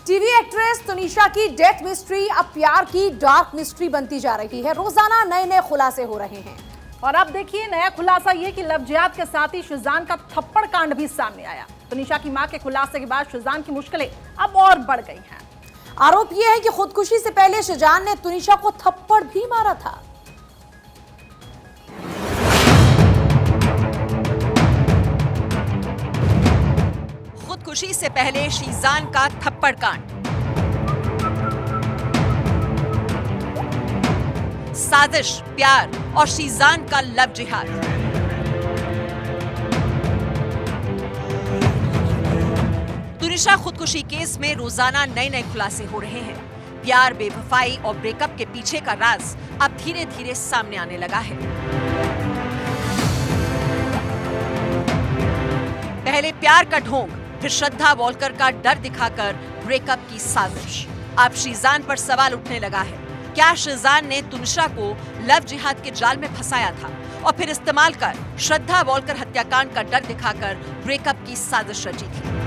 TV actress Tunisha की death mystery अब प्यार की डार्क मिस्ट्री बनती जा रही है। रोजाना नए नए खुलासे हो रहे हैं और अब देखिए नया खुलासा ये कि लव जिहाद के साथ ही शिजान का थप्पड़ कांड भी सामने आया। तुनिशा की मां के खुलासे के बाद शिजान की मुश्किलें अब और बढ़ गई हैं। आरोप यह है कि खुदकुशी से पहले शिजान ने तुनिशा को थप्पड़ भी मारा था। खुदकुशी से पहले शिजान का थप्पड़ कांड, साजिश, प्यार और शिजान का लव जिहाद। तुनिशा खुदकुशी केस में रोजाना नए नए खुलासे हो रहे हैं। प्यार, बेवफाई और ब्रेकअप के पीछे का राज अब धीरे धीरे सामने आने लगा है। पहले प्यार का ढोंग, फिर श्रद्धा वॉलकर का डर दिखाकर ब्रेकअप की साजिश। अब शिजान पर सवाल उठने लगा है, क्या शिजान ने तुनिशा को लव जिहाद के जाल में फंसाया था और फिर इस्तेमाल कर श्रद्धा वॉलकर हत्याकांड का डर दिखाकर ब्रेकअप की साजिश रची थी।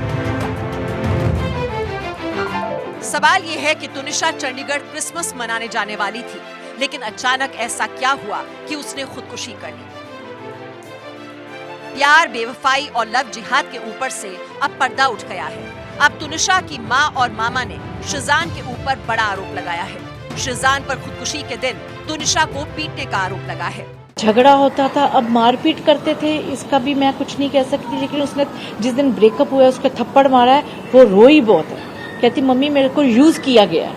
सवाल यह है कि तुनिशा चंडीगढ़ क्रिसमस मनाने जाने वाली थी, लेकिन अचानक ऐसा क्या हुआ कि उसने खुदकुशी कर ली। प्यार, बेवफाई और लव जिहाद के ऊपर से अब पर्दा उठ गया है। अब तुनिशा की मां और मामा ने शिजान के ऊपर बड़ा आरोप लगाया है। शिजान पर खुदकुशी के दिन तुनिशा को पीटने का आरोप लगा है। झगड़ा होता था, अब मारपीट करते थे, इसका भी मैं कुछ नहीं कह सकती। लेकिन उसने जिस दिन ब्रेकअप हुआ उसके थप्पड़ मारा है, वो रोई बहुत है। कहती मम्मी मेरे को यूज किया गया है,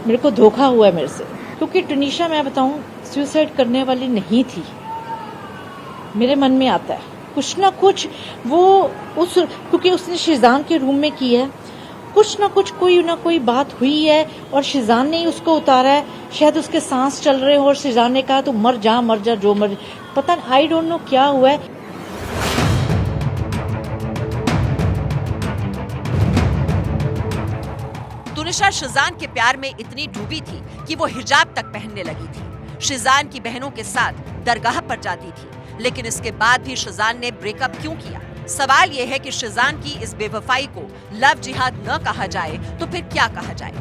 मेरे को धोखा हुआ है मेरे से। क्योंकि तुनिशा मैं बताऊं सुसाइड करने वाली नहीं थी। मेरे मन में आता है कुछ ना कुछ वो क्योंकि उसने शिजान के रूम में की है, कुछ ना कुछ कोई ना कोई बात हुई है और शिजान ने ही उसको उतारा है। शायद उसके सांस चल रहे हो और शिजान ने कहा तो मर जा जो मर, पता नहीं, आई डोंट नो क्या हुआ है। तुनिशा शिजान के प्यार में इतनी डूबी थी कि वो हिजाब तक पहनने लगी थी। शिजान की बहनों के साथ दरगाह पर जाती थी, लेकिन इसके बाद भी शिजान ने ब्रेकअप क्यों किया? सवाल यह है कि शिजान की इस बेवफाई को लव जिहाद न कहा जाए तो फिर क्या कहा जाए?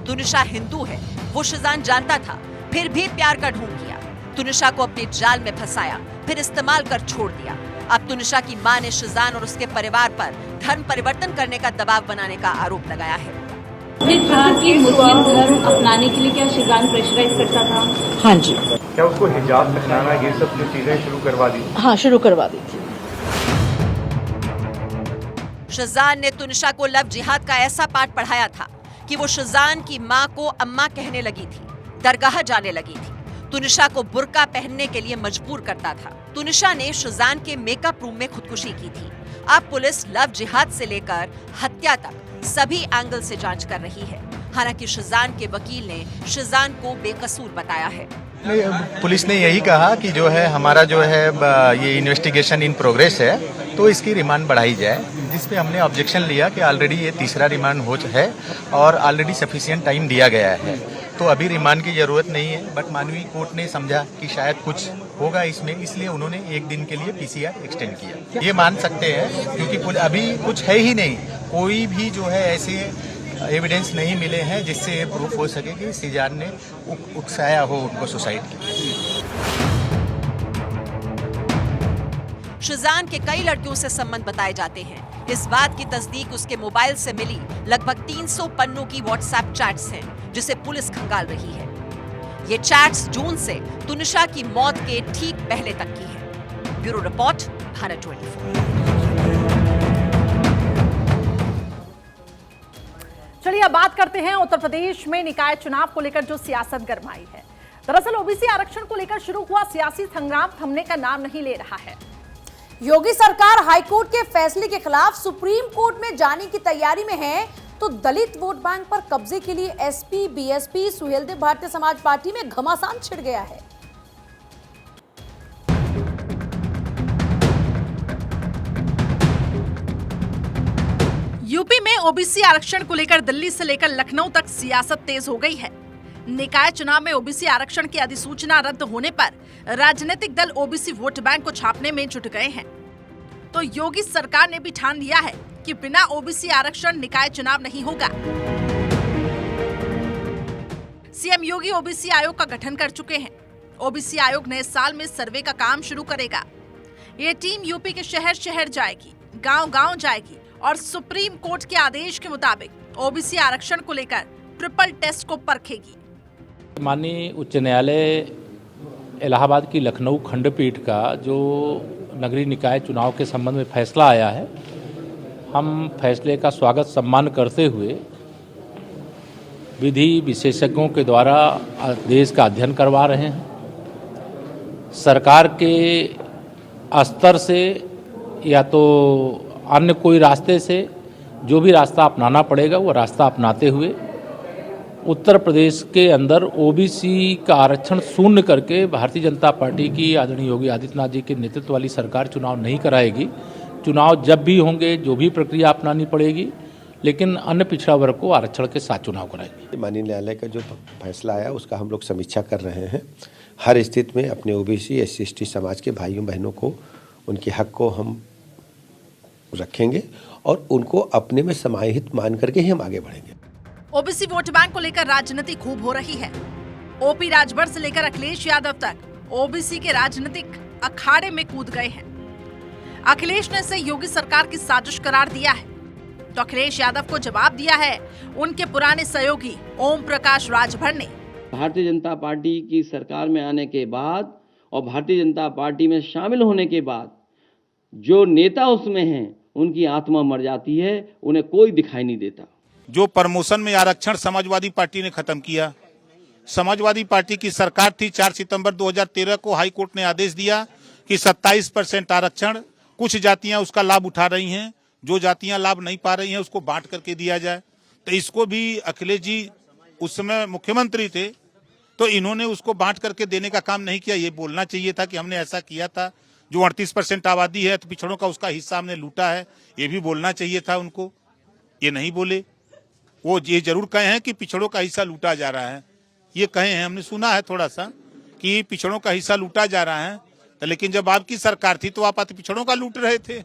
तुनिशा हिंदू है, वो शिजान जानता था, फिर भी प्यार का ढोंग किया। तुनिशा को अपने जाल में फंसाया, फिर इस्तेमाल कर छोड़ दिया। अब तुनिशा की मां ने शिजान और उसके परिवार पर धर्म परिवर्तन करने का दबाव बनाने का आरोप लगाया है। मुस्लिम धर्म अपनाने के लिए क्या शिजान प्रेशराइज करता था? हाँ जी। क्या उसको हिजाब पहनाना, ये सब जो चीजें शुरू करवा दी? हाँ, शुरू करवा दी थी। शिजान ने तुनिशा को लव जिहाद का ऐसा पाठ पढ़ाया था कि वो शिजान की मां को अम्मा कहने लगी थी, दरगाह जाने लगी थी, तुनिशा को बुर्का पहनने के लिए मजबूर करता था। तुनिशा ने शिजान के मेकअप रूम में खुदकुशी की थी। अब पुलिस लव जिहाद से लेकर हत्या तक सभी एंगल से जांच कर रही है। हालांकि शिजान के वकील ने शिजान को बेकसूर बताया है। पुलिस ने यही कहा कि जो है हमारा जो है ये इन्वेस्टिगेशन इन प्रोग्रेस है, तो इसकी रिमांड बढ़ाई जाए, जिसपे हमने ऑब्जेक्शन लिया कि ऑलरेडी ये तीसरा रिमांड हो है और ऑलरेडी सफिशिएंट टाइम दिया गया है, तो अभी रिमांड की जरूरत नहीं है। बट मानवीय कोर्ट ने समझा कि शायद कुछ होगा इसमें, इसलिए उन्होंने एक दिन के लिए पीसीआर एक्सटेंड किया। ये मान सकते हैं क्योंकि अभी कुछ है ही नहीं, कोई भी जो है ऐसे एविडेंस नहीं मिले हैं जिससे ये प्रूफ हो सके कि शिजान ने उकसाया हो उनको सुसाइड की। शिजान के कई लड़कियों से संबंध बताए जाते हैं। इस बात की तस्दीक उसके मोबाइल से मिली लगभग 300 पन्नों की व्हाट्सएप चैट्स हैं, जिसे पुलिस खंगाल रही है। ये चैट्स जून से तुनिशा की मौत के ठीक पहले तक की है। Bureau report, Bharat 24। चलिए अब बात करते हैं उत्तर प्रदेश में निकाय चुनाव को लेकर जो सियासत गरमाई है। दरअसल ओबीसी आरक्षण को लेकर शुरू हुआ सियासी संग्राम थमने का नाम नहीं ले रहा है। योगी सरकार हाईकोर्ट के फैसले के खिलाफ सुप्रीम कोर्ट में जाने की तैयारी में है, तो दलित वोट बैंक पर कब्जे के लिए SP, BSP, Suheldev Bharatiya Samaj party में घमासान छिड़ गया है। यूपी में ओबीसी आरक्षण को लेकर दिल्ली से लेकर लखनऊ तक सियासत तेज हो गई है। निकाय चुनाव में ओबीसी आरक्षण की अधिसूचना रद्द होने पर राजनीतिक दल ओबीसी वोट बैंक को छापने में जुट गए हैं। तो योगी सरकार ने भी ठान लिया है कि बिना ओबीसी आरक्षण निकाय चुनाव नहीं होगा। सीएम योगी ओबीसी आयोग का गठन कर चुके हैं। ओबीसी आयोग नए साल में सर्वे का काम शुरू करेगा। ये टीम यूपी के शहर शहर जाएगी, गांव-गांव जाएगी और सुप्रीम कोर्ट के आदेश के मुताबिक ओबीसी आरक्षण को लेकर ट्रिपल टेस्ट को परखेगी। माननीय उच्च न्यायालय इलाहाबाद की लखनऊ खंडपीठ का जो नगरीय निकाय चुनाव के संबंध में फैसला आया है, हम फैसले का स्वागत सम्मान करते हुए विधि विशेषज्ञों के द्वारा देश का अध्ययन करवा रहे हैं। सरकार के स्तर से या तो अन्य कोई रास्ते से जो भी रास्ता अपनाना पड़ेगा वो रास्ता अपनाते हुए उत्तर प्रदेश के अंदर ओबीसी का आरक्षण शून्य करके भारतीय जनता पार्टी की आदरणीय योगी आदित्यनाथ जी के नेतृत्व वाली सरकार चुनाव नहीं कराएगी। चुनाव जब भी होंगे, जो भी प्रक्रिया अपनानी पड़ेगी, लेकिन अन्य पिछड़ा वर्ग को आरक्षण के साथ चुनाव कराएंगे। माननीय न्यायालय का जो फैसला आया उसका हम लोग समीक्षा कर रहे हैं। हर स्थिति में अपने ओबीसी SC/ST समाज के भाइयों बहनों को, उनके हक को हम रखेंगे और उनको अपने में समाहित मान करके ही हम आगे बढ़ेंगे। ओबीसी वोट बैंक को लेकर राजनीति खूब हो रही है। ओपी राजभर से लेकर अखिलेश यादव तक ओबीसी के राजनीतिक अखाड़े में कूद गए हैं। अखिलेश ने इसे योगी सरकार की साजिश करार दिया है, तो अखिलेश यादव को जवाब दिया है उनके पुराने सहयोगी ओम प्रकाश राजभर ने। भारतीय जनता पार्टी की सरकार में आने के बाद और भारतीय जनता पार्टी में शामिल होने के बाद जो नेता उसमें हैं उनकी आत्मा मर जाती है, उन्हें कोई दिखाई नहीं देता। जो प्रमोशन में आरक्षण समाजवादी पार्टी ने खत्म किया। समाजवादी पार्टी की सरकार थी। 4 सितंबर 2013 को हाई कोर्ट ने आदेश दिया कि 27% आरक्षण, कुछ जातियां उसका लाभ उठा रही हैं, जो जातियां लाभ नहीं पा रही हैं उसको बांट करके दिया जाए। तो इसको भी अखिलेश जी उस समय मुख्यमंत्री थे, तो इन्होंने उसको बांट करके देने का काम नहीं किया। ये बोलना चाहिए था कि हमने ऐसा किया था। जो 38% आबादी है तो पिछड़ों का उसका हिस्सा हमने लूटा है, ये भी बोलना चाहिए था उनको। ये नहीं बोले। वो ये जरूर कहे हैं कि पिछड़ों का हिस्सा लूटा जा रहा है, ये कहे हैं, हमने सुना है थोड़ा सा कि पिछड़ों का हिस्सा लूटा जा रहा है। तो लेकिन जब आपकी सरकार थी तो आप पिछड़ों का लूट रहे थे।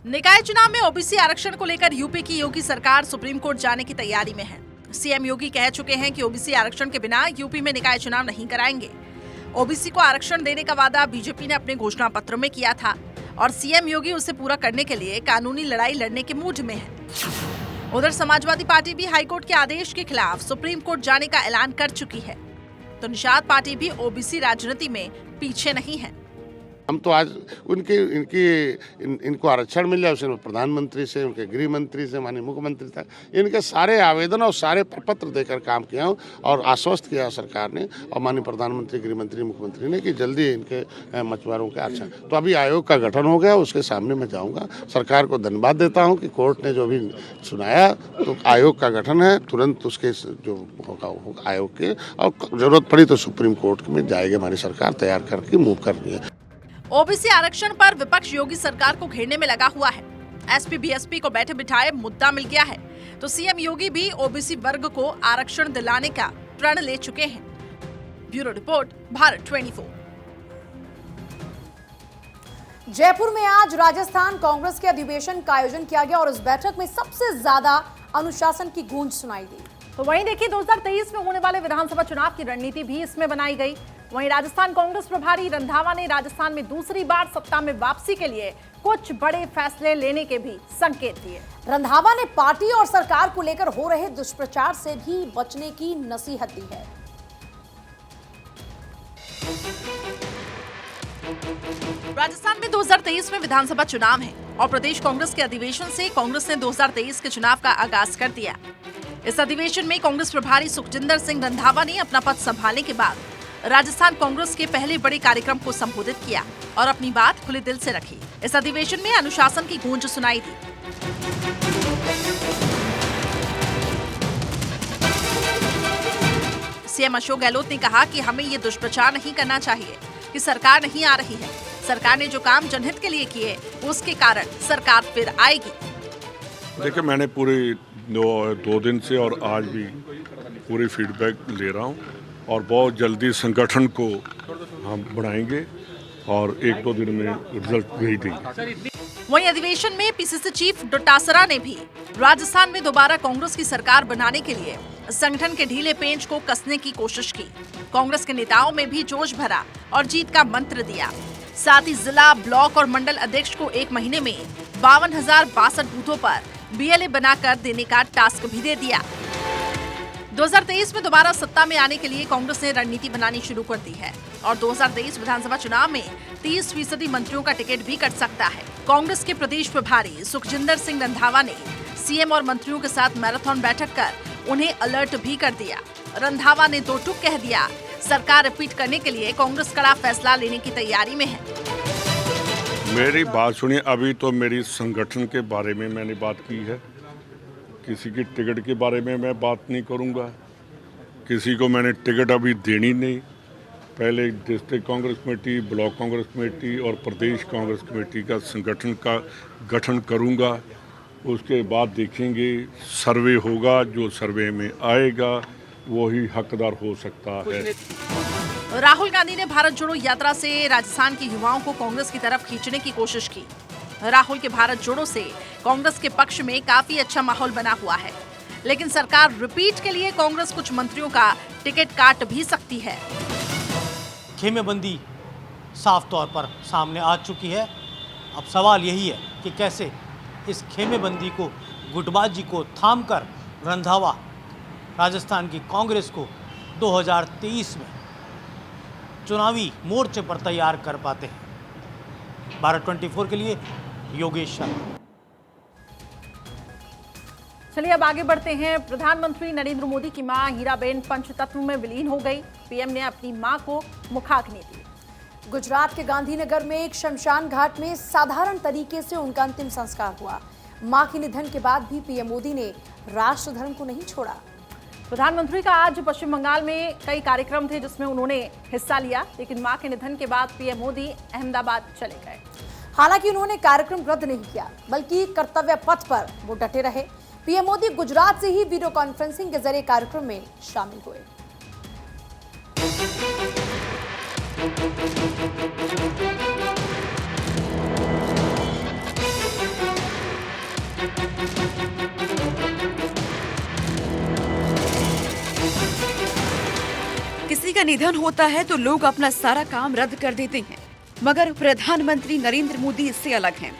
निकाय चुनाव में ओबीसी आरक्षण को लेकर यूपी की योगी सरकार सुप्रीम कोर्ट जाने की तैयारी में है। सीएम योगी कह चुके हैं कि ओबीसी आरक्षण के बिना यूपी में निकाय चुनाव नहीं कराएंगे। ओबीसी को आरक्षण देने का वादा बीजेपी ने अपने घोषणा पत्र में किया था और सीएम योगी उसे पूरा करने के लिए कानूनी लड़ाई लड़ने के मूड में है। उधर समाजवादी पार्टी भी हाईकोर्ट के आदेश के खिलाफ सुप्रीम कोर्ट जाने का ऐलान कर चुकी है, तो निषाद पार्टी भी ओबीसी राजनीति में पीछे नहीं है। हम तो आज इनको आरक्षण मिल जाए, उसने प्रधानमंत्री से, उनके गृह मंत्री से, माननीय मुख्यमंत्री तक इनके सारे आवेदन और सारे प्रपत्र देकर काम किया और आश्वस्त किया सरकार ने और माननीय प्रधानमंत्री, गृह मंत्री, मुख्यमंत्री ने कि जल्दी इनके मछुआरों के आरक्षण। तो अभी आयोग का गठन हो गया, उसके सामने मैं जाऊँगा। सरकार को धन्यवाद देता हूँ कि कोर्ट ने जो भी सुनाया, तो आयोग का गठन है, तुरंत उसके जो होगा आयोग के, और जरूरत पड़ी तो सुप्रीम कोर्ट में जाएगी। हमारी सरकार तैयार करके मूव कर रही है। ओबीसी आरक्षण पर विपक्ष योगी सरकार को घेरने में लगा हुआ है। एसपी बीएसपी को बैठे बिठाए मुद्दा मिल गया है, तो सीएम योगी भी ओबीसी वर्ग को आरक्षण दिलाने का प्रण ले चुके हैं। Bureau report, Bharat 24। जयपुर में आज राजस्थान कांग्रेस के अधिवेशन का आयोजन किया गया और इस बैठक में सबसे ज्यादा अनुशासन की गूंज सुनाई दी। तो वहीं देखिए 2023 में होने वाले विधानसभा चुनाव की रणनीति भी इसमें बनाई गई। वहीं राजस्थान कांग्रेस प्रभारी रंधावा ने राजस्थान में दूसरी बार सत्ता में वापसी के लिए कुछ बड़े फैसले लेने के भी संकेत दिए। रंधावा ने पार्टी और सरकार को लेकर हो रहे दुष्प्रचार से भी बचने की नसीहत दी है। राजस्थान में 2023 में विधानसभा चुनाव है और प्रदेश कांग्रेस के अधिवेशन से कांग्रेस ने 2023 के चुनाव का आगाज कर दिया। इस अधिवेशन में कांग्रेस प्रभारी सुखजिंदर सिंह रंधावा ने अपना पद संभालने के बाद राजस्थान कांग्रेस के पहले बड़े कार्यक्रम को संबोधित किया और अपनी बात खुले दिल से रखी। इस अधिवेशन में अनुशासन की गूंज सुनाई दी। सीएम अशोक गहलोत ने कहा कि हमें ये दुष्प्रचार नहीं करना चाहिए कि सरकार नहीं आ रही है। सरकार ने जो काम जनहित के लिए किए उसके कारण सरकार फिर आएगी। देखिए, मैंने पूरे दो दिन से और आज भी पूरी फीडबैक ले रहा हूँ और बहुत जल्दी संगठन को हम बढ़ाएंगे और 1-2 दिन में रिजल्ट भेज देंगे। वहीं अधिवेशन में पीसीसी चीफ डोटासरा ने भी राजस्थान में दोबारा कांग्रेस की सरकार बनाने के लिए संगठन के ढीले पेंच को कसने की कोशिश की। कांग्रेस के नेताओं में भी जोश भरा और जीत का मंत्र दिया। साथ ही जिला, ब्लॉक और मंडल अध्यक्ष को 1 महीने में 52,062 बूथों पर बीएलए बनाकर देने का टास्क भी दे दिया। 2023 में दोबारा सत्ता में आने के लिए कांग्रेस ने रणनीति बनानी शुरू कर दी है और 2023 विधानसभा चुनाव में 30% मंत्रियों का टिकट भी कट सकता है। कांग्रेस के प्रदेश प्रभारी सुखजिंदर सिंह रंधावा ने सीएम और मंत्रियों के साथ मैराथन बैठक कर उन्हें अलर्ट भी कर दिया। रंधावा ने 2 टूक कह दिया, सरकार रिपीट करने के लिए कांग्रेस कड़ा फैसला लेने की तैयारी में है। मेरी बात सुनिए, अभी तो मेरी संगठन के बारे में मैंने बात की है, किसी की टिकट के बारे में मैं बात नहीं करूंगा। किसी को मैंने टिकट अभी देनी नहीं। पहले district Congress committee, block Congress committee और प्रदेश कांग्रेस कमेटी का संगठन का गठन करूंगा। उसके बाद देखेंगे, सर्वे होगा, जो सर्वे में आएगा वही हकदार हो सकता है। राहुल गांधी ने भारत जोड़ो यात्रा से राजस्थान के युवाओं को कांग्रेस की तरफ खींचने की कोशिश की। राहुल के भारत जोड़ो से कांग्रेस के पक्ष में काफी अच्छा माहौल बना हुआ है, लेकिन सरकार रिपीट के लिए कांग्रेस कुछ मंत्रियों का टिकट काट भी सकती है। खेमेबंदी साफ तौर पर सामने आ चुकी है। अब सवाल यही है कि कैसे इस खेमेबंदी को, गुटबाजी को थामकर रंधावा राजस्थान की कांग्रेस को 2023 में चुनावी मोर्चे पर तैयार कर पाते हैं। भारत 24 के लिए योगेश शर्मा। चलिए अब आगे बढ़ते हैं। प्रधानमंत्री नरेंद्र मोदी की मां हीराबेन पंचतत्व में विलीन हो गई। पीएम ने अपनी मां को मुखाग्नि दी। गुजरात के गांधीनगर में एक शमशान घाट में साधारण तरीके से उनका अंतिम संस्कार हुआ। मां के निधन के बाद भी पीएम मोदी ने राष्ट्र धर्म को नहीं छोड़ा। प्रधानमंत्री का आज पश्चिम बंगाल में कई कार्यक्रम थे जिसमें उन्होंने हिस्सा लिया, लेकिन मां के निधन के बाद पीएम मोदी अहमदाबाद चले गए। हालांकि उन्होंने कार्यक्रम रद्द नहीं किया, बल्कि कर्तव्य पथ पर वो डटे रहे। पीएम मोदी गुजरात से ही वीडियो कॉन्फ्रेंसिंग के जरिए कार्यक्रम में शामिल हुए। किसी का निधन होता है तो लोग अपना सारा काम रद्द कर देते हैं, मगर प्रधानमंत्री नरेंद्र मोदी इससे अलग हैं।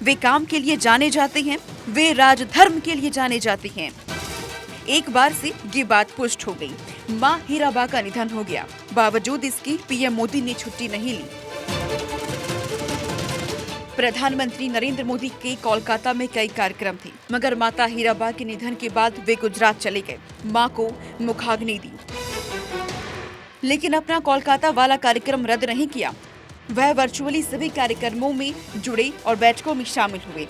वे काम के लिए जाने जाते हैं, वे राजधर्म के लिए जाने जाते हैं। एक बार से ये बात पुष्ट हो गई। मां हीराबा का निधन हो गया, बावजूद इसके पीएम मोदी ने छुट्टी नहीं ली। प्रधानमंत्री नरेंद्र मोदी के कोलकाता में कई कार्यक्रम थे, मगर माता हीराबा के निधन के बाद वे गुजरात चले गए, मां को मुखाग्नि दी। लेकिन अपना कोलकाता वाला कार्यक्रम रद्द नहीं किया। वह वर्चुअली सभी कार्यक्रमों में जुड़े और बैठकों में शामिल हुए।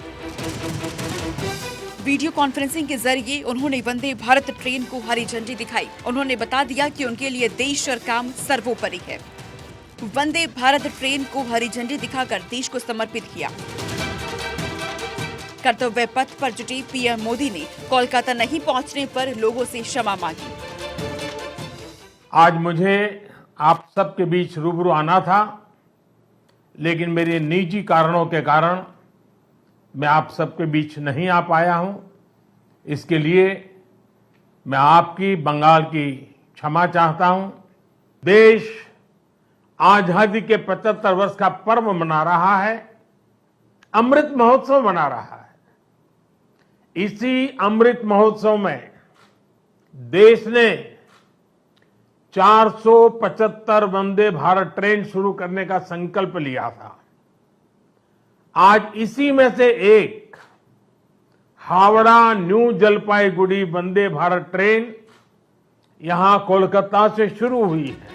वीडियो कॉन्फ्रेंसिंग के जरिए उन्होंने वंदे भारत ट्रेन को हरी झंडी दिखाई। उन्होंने बता दिया कि उनके लिए देश और काम सर्वोपरि है। वंदे भारत ट्रेन को हरी झंडी दिखाकर देश को समर्पित किया। कर्तव्य पथ पर जुटे पीएम मोदी ने कोलकाता नहीं पहुंचने पर लोगों से क्षमा मांगी। आज मुझे आप सबके बीच रूबरू आना था, लेकिन मेरे निजी कारणों के कारण मैं आप सबके बीच नहीं आ पाया हूं। इसके लिए मैं आपकी, बंगाल की क्षमा चाहता हूं। देश आजादी के 75 वर्ष का पर्व मना रहा है, अमृत महोत्सव मना रहा है। इसी अमृत महोत्सव में देश ने 475 वंदे भारत ट्रेन शुरू करने का संकल्प लिया था। आज इसी में से एक हावड़ा न्यू जलपाईगुड़ी वंदे भारत ट्रेन यहां कोलकाता से शुरू हुई है।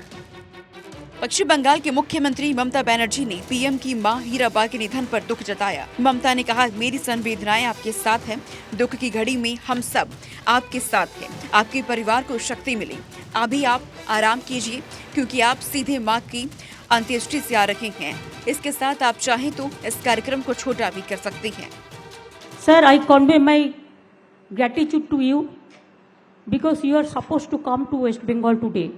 पश्चिम बंगाल के मुख्यमंत्री ममता बनर्जी ने पीएम की मां हीराबा के निधन पर दुख जताया। ममता ने कहा, मेरी संवेदनाएं आपके साथ हैं। दुख की घड़ी में हम सब आपके साथ हैं। आपके परिवार को शक्ति मिले। अभी आप आराम कीजिए, क्योंकि आप सीधे मां की अंत्येष्टि से आ रहे हैं। इसके साथ आप चाहें तो इस कार्यक्रम को छोटा भी कर सकते हैं। Sir, I convey my gratitude to you because you are suppose to come to West Bengal today.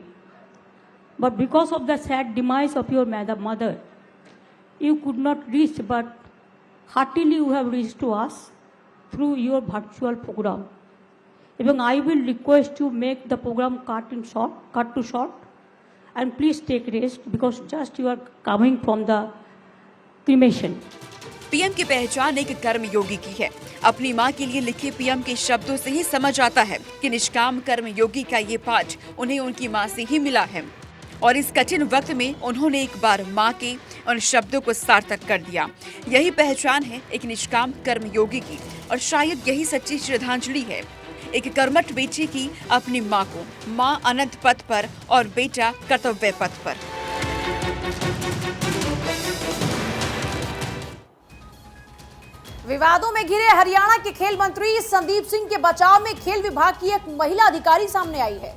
But because of the sad demise of your mother, you could not reach, but heartily you have reached to us through your virtual program. Even I will request you make the program cut to short, and please take rest because just you are coming from the cremation. PM की पहचान एक कर्मयोगी की है। अपनी मां के लिए लिखे पीएम के शब्दों से ही समझ आता है कि निष्काम कर्मयोगी का ये पाठ उन्हें उनकी मां से ही मिला है और इस कठिन वक्त में उन्होंने एक बार मां के उन शब्दों को सार्थक कर दिया। यही पहचान है एक निष्काम कर्मयोगी की और शायद यही सच्ची श्रद्धांजलि है एक कर्मठ बेटे की अपनी मां को। मां अनंत पथ पर और बेटा कर्तव्य पथ पर। विवादों में घिरे हरियाणा के खेल मंत्री संदीप सिंह के बचाव में खेल विभाग की एक महिला अधिकारी सामने आई है।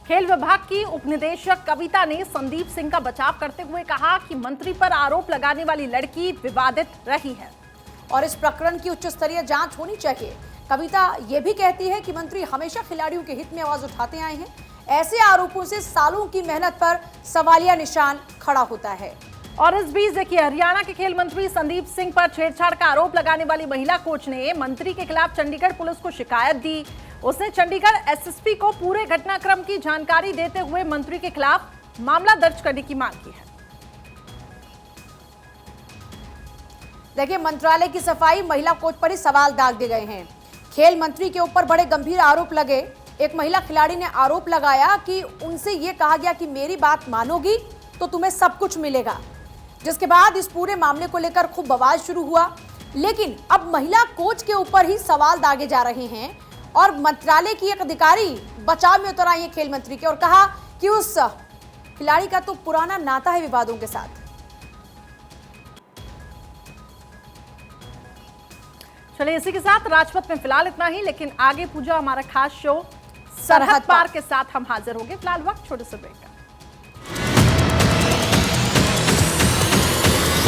खेल विभाग की उपनिदेशक कविता ने संदीप सिंह का बचाव करते हुए कहा कि मंत्री पर आरोप लगाने वाली लड़की विवादित रही है और इस प्रकरण की उच्च स्तरीय जांच होनी चाहिए। कविता ये भी कहती है कि मंत्री हमेशा खिलाड़ियों के हित में आवाज उठाते आए हैं। ऐसे आरोपों से सालों की मेहनत पर सवालिया निशान खड़ा होता है। और इस बीच देखिए, हरियाणा के खेल मंत्री संदीप सिंह पर छेड़छाड़ का आरोप लगाने वाली महिला कोच ने मंत्री के खिलाफ चंडीगढ़ पुलिस को शिकायत दी। उसने चंडीगढ़ एसएसपी को पूरे घटनाक्रम की जानकारी देते हुए मंत्री के खिलाफ मामला दर्ज करने की मांग की है। देखिए, मंत्रालय की सफाई, महिला कोच पर ही सवाल दाग दिए गए हैं। खेल मंत्री के ऊपर बड़े गंभीर आरोप लगे। एक महिला खिलाड़ी ने आरोप लगाया कि उनसे यह कहा गया कि मेरी बात मानोगी तो तुम्हें सब कुछ मिलेगा, जिसके बाद इस पूरे मामले को लेकर खूब बवाल शुरू हुआ। लेकिन अब महिला कोच के ऊपर ही सवाल दागे जा रहे हैं और मंत्रालय की एक अधिकारी बचाव में उतर आई है खेल मंत्री के और कहा कि उस खिलाड़ी का तो पुराना नाता है विवादों के साथ। चलिए, इसी के साथ राजपथ में फिलहाल इतना ही, लेकिन आगे पूजा हमारा खास शो सरहद पार के साथ हम हाजिर होंगे। फिलहाल वक्त छोटे से ब्रेक का।